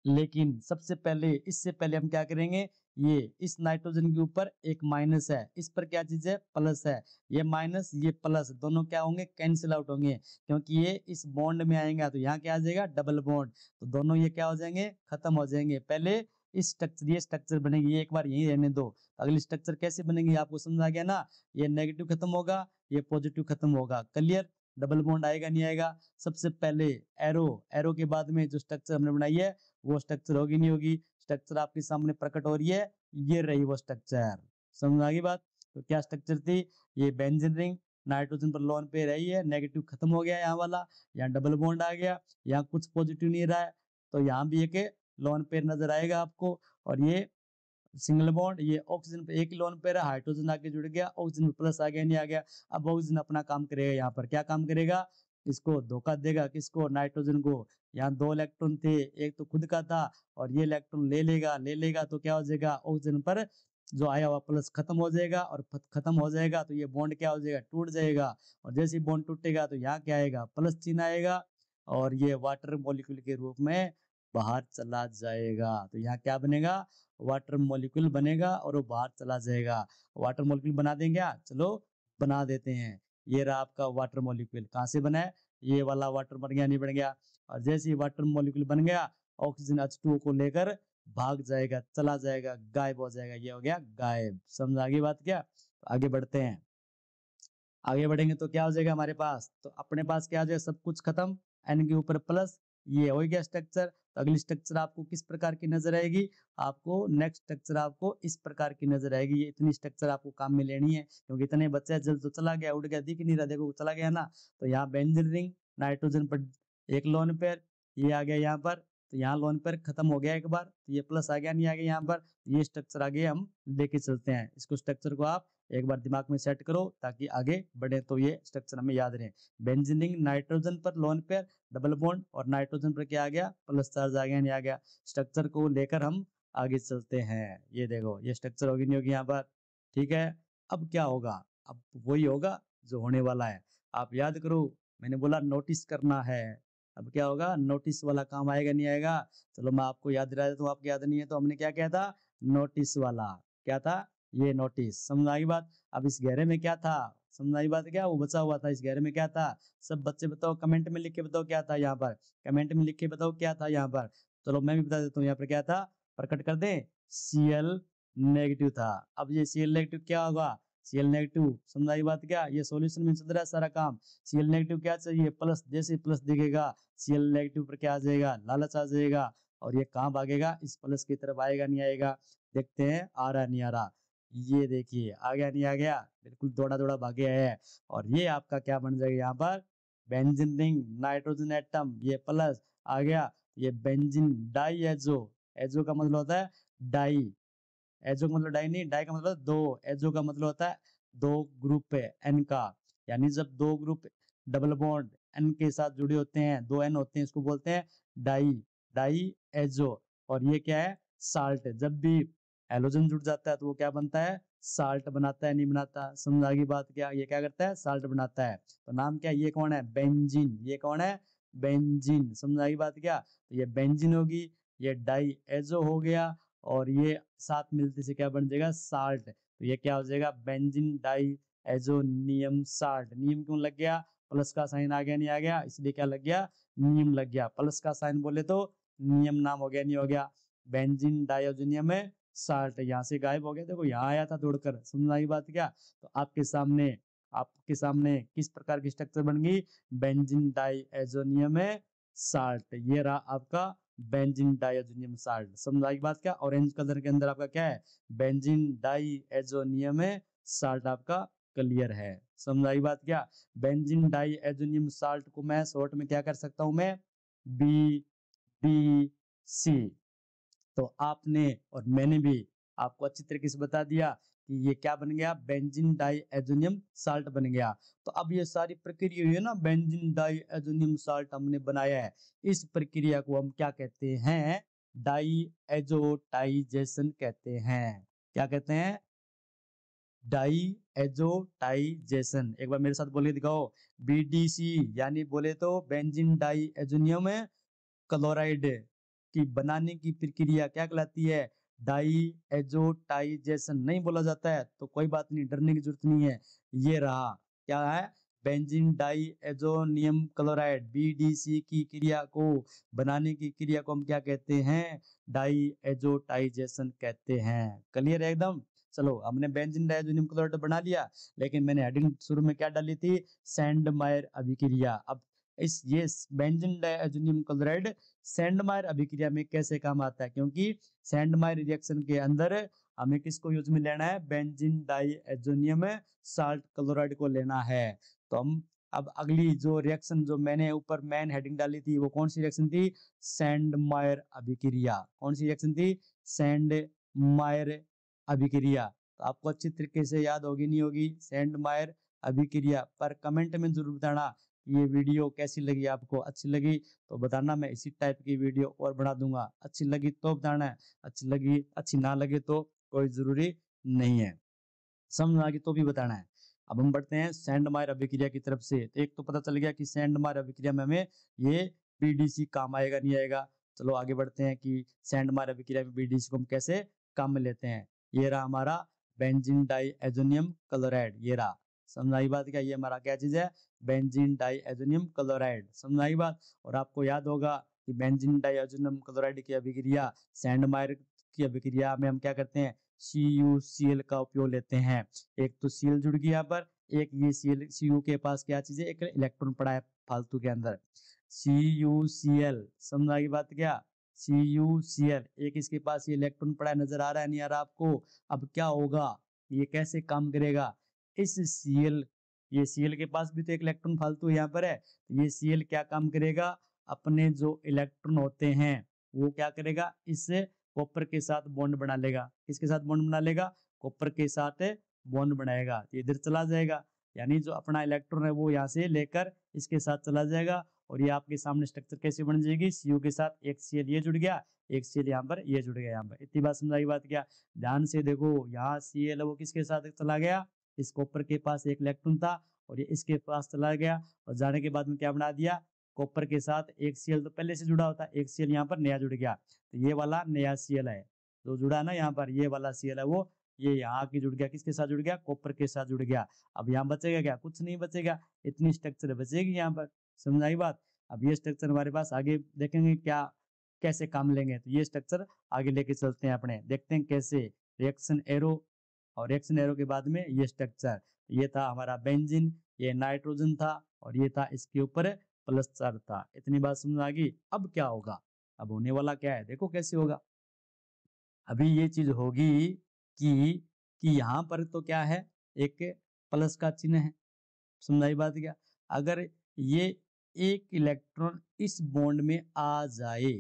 A: लेकिन सबसे पहले, इससे पहले हम क्या करेंगे, ये इस नाइट्रोजन के ऊपर एक माइनस है, इस पर क्या चीज है, प्लस है। ये माइनस ये प्लस दोनों क्या होंगे, कैंसिल आउट होंगे, क्योंकि ये इस बॉन्ड में आएगा तो यहाँ क्या आ जाएगा, डबल बॉन्ड। तो दोनों ये क्या हो जाएंगे, खत्म हो जाएंगे। पहले इस स्ट्रक्चर, ये स्ट्रक्चर बनेगी, ये एक बार यही रहने दो। अगली स्ट्रक्चर कैसे बनेगी आपको समझ आ गया ना। ये नेगेटिव खत्म होगा, ये पॉजिटिव खत्म होगा, क्लियर। डबल बॉन्ड आएगा, नहीं आएगा। सबसे पहले एरो, एरो के बाद में जो स्ट्रक्चर हमने बनाई है वो स्ट्रक्चर होगी, नहीं होगी। स्ट्रक्चर आपके सामने प्रकट हो रही है, ये रही वो स्ट्रक्चर। समझ आ गई बात। तो क्या स्ट्रक्चर थी, ये बेंजीन रिंग, नाइट्रोजन पर लोन पे रही है, नेगेटिव खत्म हो गया यहाँ वाला, यहाँ डबल बॉन्ड आ गया, यहाँ कुछ पॉजिटिव नहीं रहा है, तो यहाँ भी एक लोन पेयर नजर आएगा आपको। और ये सिंगल बॉन्ड, ये ऑक्सीजन पे एक ही लोन पेयर है, हाइड्रोजन आके जुड़ गया, ऑक्सीजन प्लस आ गया, नहीं आ गया। अब ऑक्सीजन अपना काम करेगा, यहाँ पर क्या काम करेगा, इसको धोखा देगा, किसको, नाइट्रोजन को। यहाँ दो इलेक्ट्रॉन थे, एक तो खुद का था, और ये इलेक्ट्रॉन ले लेगा तो क्या हो जाएगा, ऑक्सीजन पर जो आया हुआ प्लस खत्म हो जाएगा, और खत्म हो जाएगा तो ये बॉन्ड क्या हो जाएगा, टूट जाएगा। और जैसे ही बॉन्ड टूटेगा तो यहाँ क्या आएगा, प्लस चिन्ह आएगा, और ये वाटर मॉलिक्यूल के रूप में बाहर चला जाएगा। तो यहाँ क्या बनेगा, वाटर मॉलिक्यूल बनेगा, और वो बाहर चला जाएगा। वाटर मॉलिक्यूल बना देंगे क्या, चलो बना देते हैं। ये रहा आपका वाटर मॉलिक्यूल, कहाँ से बना है, ये वाला वाटर बन गया, नहीं बन गया। और जैसे ही वाटर मॉलिक्यूल बन गया, ऑक्सीजन H2O को लेकर भाग जाएगा, चला जाएगा, गायब हो जाएगा। ये हो गया गायब। समझ आ गई बात क्या, आगे बढ़ते हैं। आगे बढ़ेंगे तो क्या हो जाएगा हमारे पास, तो अपने पास क्या हो जाएगा, सब कुछ खत्म, एन के ऊपर प्लस, ये हो गया स्ट्रक्चर। तो अगली स्ट्रक्चर आपको किस प्रकार की नजर आएगी, आपको नेक्स्ट स्ट्रक्चर आपको इस प्रकार की नजर आएगी। ये इतनी स्ट्रक्चर आपको काम में लेनी है, क्योंकि इतने बच्चे जल्द तो चला गया, उड़ गया, दिख नहीं रहा, देखो चला गया ना। तो यहाँ बेंजीन रिंग, नाइट्रोजन पर एक लोन पेयर, ये आ गया यहाँ पर, तो यहाँ लोन पेयर खत्म हो गया एक बार, तो ये प्लस आ गया, नहीं आ गया यहाँ पर, ये स्ट्रक्चर आगे हम लेके चलते हैं। इसको स्ट्रक्चर को आप एक बार दिमाग में सेट करो ताकि आगे बढ़े, तो ये स्ट्रक्चर हमें याद रहे। बेंजीन रिंग, नाइट्रोजन पर लोन पेयर डबल बॉन्ड, और नाइट्रोजन पर क्या आ गया, प्लस चार्ज आ गया, नहीं आ गया। स्ट्रक्चर को लेकर हम आगे चलते हैं। ये देखो ये स्ट्रक्चर होगी नहीं होगी यहाँ पर, ठीक है। अब क्या होगा, अब वही होगा जो होने वाला है। आप याद करो, मैंने बोला नोटिस करना है। अब क्या होगा, नोटिस वाला काम आएगा नहीं आएगा, चलो मैं आपको याद दिला देता हूँ, आपको याद नहीं है तो हमने क्या किया था, नोटिस वाला, क्या था, ये नोटिस। समझ आई बात। अब इस घेरे में क्या था, समझ आई बात, क्या वो बचा हुआ था इस घेरे में, क्या था, सब बच्चे बताओ, कमेंट में लिख के बताओ क्या था यहाँ पर, कमेंट में लिख के बताओ क्या था यहाँ पर। चलो मैं भी बता देता हूँ यहाँ पर क्या था, प्रकट कर दे, Cl नेगेटिव था। अब ये Cl नेगेटिव क्या होगा, Cl नेगेटिव, समझ आई बात, क्या ये सॉल्यूशन में चल रहा है सारा काम। Cl नेगेटिव क्या चाहिए, प्लस, जैसे प्लस दिखेगा Cl नेगेटिव पर क्या आ जाएगा, लालच आ जाएगा, और ये कहाँ भागेगा, इस प्लस की तरफ आएगा नहीं आएगा, देखते हैं आ रहा नहीं आ रहा। ये देखिए आ गया नहीं आ गया, बिल्कुल दौड़ा दौड़ा भागे है। और ये आपका क्या बन जाएगा यहाँ पर, बेंजीन रिंग, नाइट्रोजन एटम, ये प्लस आ गया, ये बेंजीन डाई एजो, एजो का मतलब होता है डाई, एजो का मतलब डाई नहीं, डाई का मतलब दो, एजो का मतलब होता है दो ग्रुप है एन का, यानी जब दो ग्रुप डबल बॉन्ड एन के साथ जुड़े होते हैं, दो एन होते हैं, इसको बोलते हैं डाई, डाई एजो। और ये क्या है, साल्ट, जब भी हेलोजन जुड़ जाता है तो वो क्या बनता है, साल्ट बनाता है, नहीं बनाता, समझ आ गई बात, क्या ये क्या करता है, साल्ट बनाता है। तो नाम क्या है, ये कौन है, बेंजीन, ये कौन है, बेंजीन, समझ आ गई बात, क्या, तो ये बेंजीन होगी, ये डाई एजो हो गया, और ये साथ मिलते से क्या बन जाएगा, साल्ट। तो ये क्या हो जाएगा, बेंजीन डाई एजोनियम साल्ट। नियम क्यों लग गया, प्लस का साइन आ गया नहीं आ गया, इसलिए क्या लग गया, नियम लग गया। प्लस का साइन बोले तो नियम नाम हो गया, नहीं हो गया, बेंजीन डाइओजोनियम है साल्ट, यहाँ से गायब हो गया, देखो यहाँ आया था दौड़कर, समझ आई बात, क्या। तो आपके सामने किस प्रकार की स्ट्रक्चर बन गई, बेंजीन डाइओजोनियम है साल्ट, ये रहा आपका बेंजीन डाइओजोनियम साल्ट, समझ आई बात, क्या। ऑरेंज कलर के अंदर आपका क्या है, बेंजीन डाइओजोनियम है साल्ट, आपका क्लियर है, समझ आई बात, क्या। बेंजीन डाइओजोनियम साल्ट को मैं शॉर्ट में क्या कर सकता हूं, मैं बी डी सी। तो आपने और मैंने भी आपको अच्छी तरीके से बता दिया कि ये क्या बन गया, बेंजीन डाइओजोनियम साल्ट बन गया। तो अब ये सारी प्रक्रिया हुई है ना, बेंजीन डाइओजोनियम साल्ट हमने बनाया है, इस प्रक्रिया को हम क्या कहते हैं, डाइएजोटाइजेशन कहते हैं। क्या कहते हैं, डाइएजोटाइजेशन। एक बार मेरे साथ बोल के दिखाओ, बीडीसी, यानी बोले तो बेंजीन डाइओजोनियम क्लोराइड की बनाने की प्रक्रिया क्या कहलाती है, डाइएजोटाइजेशन। नहीं बोला जाता है तो कोई बात नहीं, डरने की जरूरत नहीं है, ये रहा, क्या है, बेंजीन डाइएजोनियम क्लोराइड, बीडीसी की क्रिया को, बनाने की क्रिया को हम क्या कहते हैं, डाइएजोटाइजेशन कहते हैं। क्लियर है एकदम। चलो हमने बेंजीन डाइएजोनियम क्लोराइड बना लिया, लेकिन मैंने हेडिंग शुरू में क्या डाली थी, सैंडमायर अभिक्रिया। अब इस ये बेंजीन डाइएजोनियम क्लोराइड सैंडमायर अभिक्रिया में कैसे काम आता है, क्योंकि सैंडमायर रिएक्शन के अंदर हमें किसको यूज में लेना है, बेंजीन डाइएजोनियम साल्ट क्लोराइड को लेना है। तो हम अब अगली जो रिएक्शन जो मैंने ऊपर मेन हेडिंग डाली थी वो कौन सी रिएक्शन थी, सैंडमायर अभिक्रिया। कौन सी रिएक्शन थी, सैंडमायर अभिक्रिया। तो आपको अच्छी तरीके से याद होगी नहीं होगी, सैंडमायर अभिक्रिया। पर कमेंट में जरूर बताना ये वीडियो कैसी लगी, आपको अच्छी लगी तो बताना, मैं इसी टाइप की वीडियो और बना दूंगा। अच्छी लगी तो बताना है, अच्छी लगी, अच्छी ना लगे तो कोई जरूरी नहीं है, समझ आ गई तो भी बताना है। अब हम बढ़ते हैं सैंडमायर अभिक्रिया की तरफ से। तो एक तो पता चल गया कि सैंडमायर अभिक्रिया में हमें ये बीडीसी काम आएगा नहीं आएगा। चलो आगे बढ़ते हैं कि सैंडमायर अभिक्रिया में बीडीसी को हम कैसे काम में लेते हैं। ये रहा हमारा बेंजीन डाइएजोनियम क्लोराइड, ये रहा, समझ आई बात, क्या ये हमारा क्या चीज है, बेंजीन डाइएजोनियम क्लोराइड, समझ आई बात। और आपको याद होगा कि बेंजीन डाइएजोनियम क्लोराइड की अभिक्रिया सैंडमायर की अभिक्रिया में हम क्या करते हैं, CuCl का उपयोग लेते हैं। एक तो Cl जुड़ गया यहाँ पर, एक ये Cu के पास क्या चीज है, एक इलेक्ट्रॉन पड़ा है फालतू के अंदर, CuCl, समझ की बात क्या, CuCl, एक इसके पास ये इलेक्ट्रॉन पड़ा है, नजर आ रहा है नहीं आ रहा आपको। अब क्या होगा, ये कैसे काम करेगा, इस Cl, ये Cl के पास भी तो एक इलेक्ट्रॉन फालतू यहाँ पर है, तो ये Cl क्या काम करेगा, अपने जो इलेक्ट्रॉन होते हैं वो क्या करेगा, इससे कॉपर के साथ बॉन्ड बना लेगा। किसके साथ बॉन्ड बना लेगा, कॉपर के साथ बॉन्ड बनाएगा, तो इधर चला जाएगा, यानी जो अपना इलेक्ट्रॉन है वो यहाँ से लेकर इसके साथ चला जाएगा, और ये आपके सामने स्ट्रक्चर कैसे बन जाएगी, Cu के साथ एक Cl ये जुड़ गया, एक Cl यहाँ पर ये जुड़ गया, यहाँ पर इतनी बात समझाई बात क्या। ध्यान से देखो, यहाँ Cl है वो किसके साथ चला गया, इस कॉपर के पास एक इलेक्ट्रॉन था और ये इसके पास चला गया, और जाने के बाद में क्या बना दिया, कॉपर के साथ एक Cl तो पहले से जुड़ा होता है, एक Cl यहाँ पर नया जुड़ गया, तो ये वाला नया Cl है जो जुड़ा ना यहाँ पर, ये वाला Cl है वो, ये यहाँ आके जुड़ गया, किसके साथ जुड़ गया, कॉपर के साथ जुड़ गया। अब यहाँ बचेगा क्या, कुछ नहीं बचेगा, इतनी स्ट्रक्चर बचेगी यहाँ पर, समझाई बात। अब ये स्ट्रक्चर हमारे पास आगे देखेंगे क्या कैसे काम लेंगे, तो ये स्ट्रक्चर आगे लेके चलते हैं अपने, देखते हैं कैसे, रिएक्शन एरो, और रिएक्शन एरो के बाद में ये स्ट्रक्चर, ये था हमारा बेंजीन, ये नाइट्रोजन था, और ये था इसके ऊपर प्लस चार्ज था। इतनी बात समझ आ गई। अब क्या होगा, अब होने वाला क्या है, देखो कैसे होगा। अभी ये चीज होगी कि यहाँ पर तो क्या है, एक प्लस का चिन्ह है, समझाई बात क्या। अगर ये एक इलेक्ट्रॉन इस बॉन्ड में आ जाए,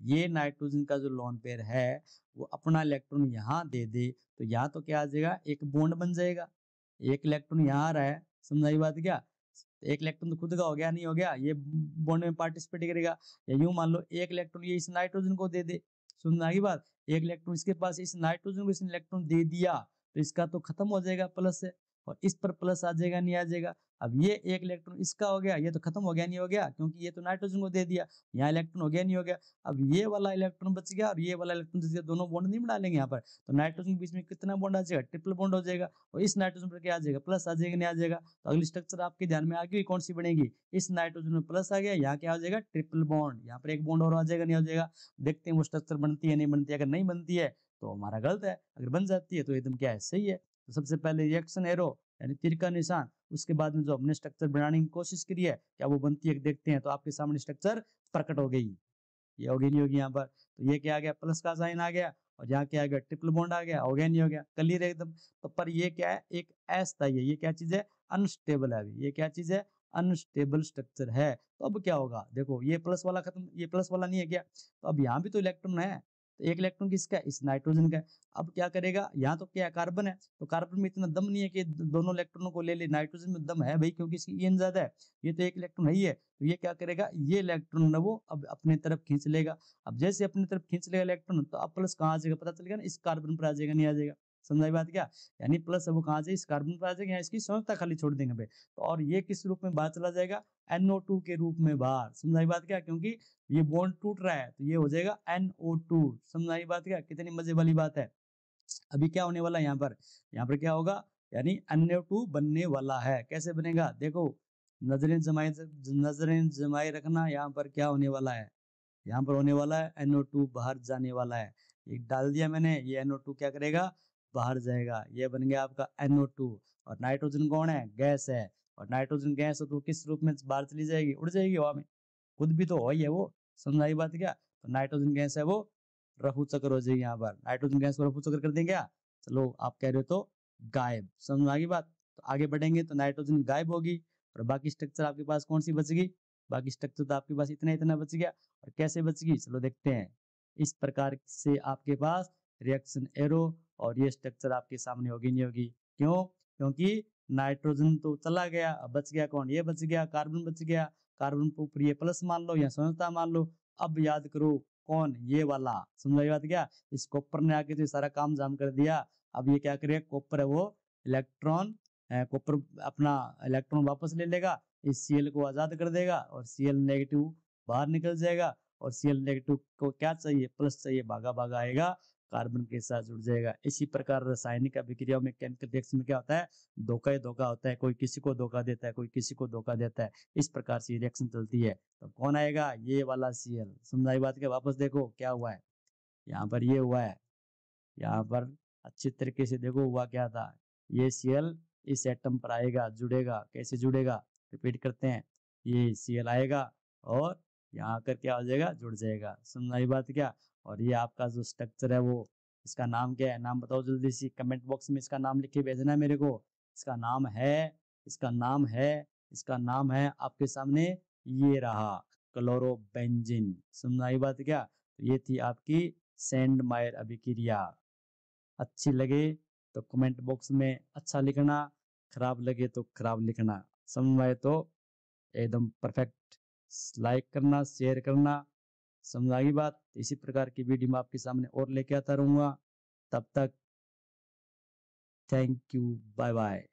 A: ये नाइट्रोजन का जो लोन पेयर है वो अपना इलेक्ट्रॉन यहाँ दे दे, तो यहाँ तो क्या आ जाएगा, एक बॉन्ड बन जाएगा, एक इलेक्ट्रॉन यहाँ आ रहा है, समझाई बात क्या। एक इलेक्ट्रॉन तो खुद का हो गया, नहीं हो गया, ये बॉन्ड में पार्टिसिपेट करेगा, या यूं मान लो एक इलेक्ट्रॉन ये इस नाइट्रोजन को दे दे, सुनना की बात, एक इलेक्ट्रॉन इसके पास इस नाइट्रोजन को इसने इलेक्ट्रॉन दे दिया, तो इसका तो खत्म हो जाएगा प्लस से, और इस पर प्लस आ जाएगा नहीं आ जाएगा। अब ये एक इलेक्ट्रॉन इसका हो गया, ये तो खत्म हो गया नहीं हो गया, क्योंकि ये तो नाइट्रोजन को दे दिया, यहाँ इलेक्ट्रॉन हो गया नहीं हो गया। अब ये वाला इलेक्ट्रॉन बच गया और ये वाला इलेक्ट्रॉन बच गया, दोनों बॉन्ड नहीं बना लेंगे यहाँ पर, तो नाइट्रोजन के बीच में कितना बॉन्ड आ जाएगा, ट्रिपल बॉन्ड हो जाएगा, और इस नाइट्रोजन पर क्या आ जाएगा, प्लस आ जाएगा नहीं आ जाएगा। तो अगली स्ट्रक्चर आपके ध्यान में आ गई, कौन सी बनेगी, इस नाइट्रोजन में प्लस आ गया, यहाँ क्या हो जाएगा, ट्रिपल बॉन्ड, यहाँ पर एक बॉन्ड और आ जाएगा नहीं हो जाएगा। देखते हैं वो स्ट्रक्चर बनती है नहीं बनती है, अगर नहीं बनती है तो हमारा गलत है, अगर बन जाती है तो एकदम क्या है, सही है। तो सबसे पहले रिएक्शन एरो यानी तीर का निशान, उसके बाद में जो हमने स्ट्रक्चर बनाने की कोशिश करी है क्या वो बनती है, देखते हैं। तो आपके सामने स्ट्रक्चर प्रकट हो गई, ये होगी नहीं होगी यहाँ पर, तो ये क्या आ गया, प्लस का साइन आ गया, और यहाँ क्या आ गया, ट्रिपल बॉन्ड आ गया, हो गया नहीं हो गया, क्लियर है एकदम। तो पर ये क्या है, एक अस्थायी है, ये क्या चीज है, अनस्टेबल है, अभी ये क्या चीज है, अनस्टेबल स्ट्रक्चर है। तो अब क्या होगा, देखो ये प्लस वाला खत्म, ये प्लस वाला नहीं है क्या, तो अब यहाँ भी तो इलेक्ट्रॉन है, तो एक इलेक्ट्रॉन किसका है, इस नाइट्रोजन का है। अब क्या करेगा, यहाँ तो क्या कार्बन है, तो कार्बन में इतना दम नहीं है कि दोनों इलेक्ट्रॉनों को ले ले, नाइट्रोजन में दम है भाई, क्योंकि इसकी ईएन ज्यादा है, ये तो एक इलेक्ट्रॉन है ही है, तो ये क्या करेगा, ये इलेक्ट्रॉन वो अब अपने तरफ खींच लेगा। अब जैसे अपनी तरफ खींच लेगा इलेक्ट्रॉन, तो अब प्लस कहाँ आ जाएगा, पता चलेगा ना, इस कार्बन पर आ जाएगा नहीं आ जाएगा, समझाई बात क्या। यानी प्लस है वो कहाँ से, इस कार्बन पर आ जाएगा, इसकी संयोजकता खाली छोड़ देंगे भाई, तो और ये किस रूप में बाहर चला जाएगा, NO2 के रूप में बाहर, समझाई बात क्या, क्योंकि ये बॉन्ड टूट रहा है, तो ये हो जाएगा NO2, समझाई बात क्या, कितनी मजे वाली बात है। अभी क्या होने वाला है यहाँ पर क्या होगा, यानी NO2 बनने वाला है, कैसे बनेगा, देखो नजरें जमाए रखना, यहाँ पर क्या होने वाला है, यहाँ पर होने वाला है NO2 बाहर जाने वाला है, एक डाल दिया मैंने, ये NO2 क्या करेगा, बाहर जाएगा, ये बन गया आपका NO2। और नाइट्रोजन कौन है, गैस है, और नाइट्रोजन गैस है तो किस रूप में बाहर चली जाएगी, उड़ जाएगी हवा में, खुद भी तो हो ही है वो, समझाई बात क्या। तो नाइट्रोजन गैस है वो रफू चक्कर हो जाएगी, यहाँ पर नाइट्रोजन गैस को रफू चक्कर कर देंगे क्या, चलो आप कह रहे हो तो गायब, समझ आ गई बात। तो आगे बढ़ेंगे तो नाइट्रोजन गायब होगी, और बाकी स्ट्रक्चर आपके पास कौन सी बचेगी, बाकी स्ट्रक्चर तो आपके पास इतना इतना बच गया, और कैसे बचेगी चलो देखते हैं। इस प्रकार से आपके पास रिएक्शन एरो और ये स्ट्रक्चर आपके सामने होगी नहीं होगी, क्यों, क्योंकि नाइट्रोजन तो चला गया, अब बच गया कौन, ये बच गया, कार्बन बच गया, कार्बन के ऊपर ये प्लस मान लो या संयोजकता मान लो। अब याद करो कौन, ये वाला, समझ बात क्या, इस कॉपर ने आके तो सारा काम जाम कर दिया। अब ये क्या करेगा, कॉपर है वो इलेक्ट्रॉन, कॉपर अपना इलेक्ट्रॉन वापस ले लेगा, इस Cl को आजाद कर देगा, और Cl नेगेटिव बाहर निकल जाएगा, और Cl नेगेटिव को क्या चाहिए, प्लस चाहिए, भागा भागा आएगा, कार्बन के साथ जुड़ जाएगा। इसी प्रकार रासायनिक अभिक्रिया में केमिकल रिएक्शन में क्या होता है, धोखा ही धोखा होता है, कोई किसी को धोखा देता है, कोई किसी को धोखा देता है, इस प्रकार से रिएक्शन चलती है। तो कौन आएगा, ये वाला Cl, समझाई बात क्या, वापस देखो क्या हुआ है, यहाँ पर ये हुआ है, यहाँ पर अच्छी तरीके से देखो हुआ क्या था, ये Cl इस एटम पर आएगा, जुड़ेगा। कैसे जुड़ेगा? रिपीट करते हैं, ये Cl आएगा और यहाँ आकर क्या हो जाएगा? जुड़ जाएगा। समझ आई बात क्या? और ये आपका जो स्ट्रक्चर है वो, इसका नाम क्या है? नाम बताओ जल्दी से कमेंट बॉक्स में, इसका नाम लिख के भेजना है मेरे को। इसका नाम है, इसका नाम है, इसका नाम है आपके सामने ये रहा, क्लोरोबेंजीन। समझ आई बात क्या? तो ये थी आपकी सैंडमायर अभिक्रिया। अच्छी लगे तो कमेंट बॉक्स में अच्छा लिखना, खराब लगे तो खराब लिखना। समझ में आए तो एकदम परफेक्ट लाइक करना, शेयर करना। समझ आ गई बात? इसी प्रकार की वीडियो मैं आपके सामने और लेके आता रहूंगा। तब तक थैंक यू, बाय बाय।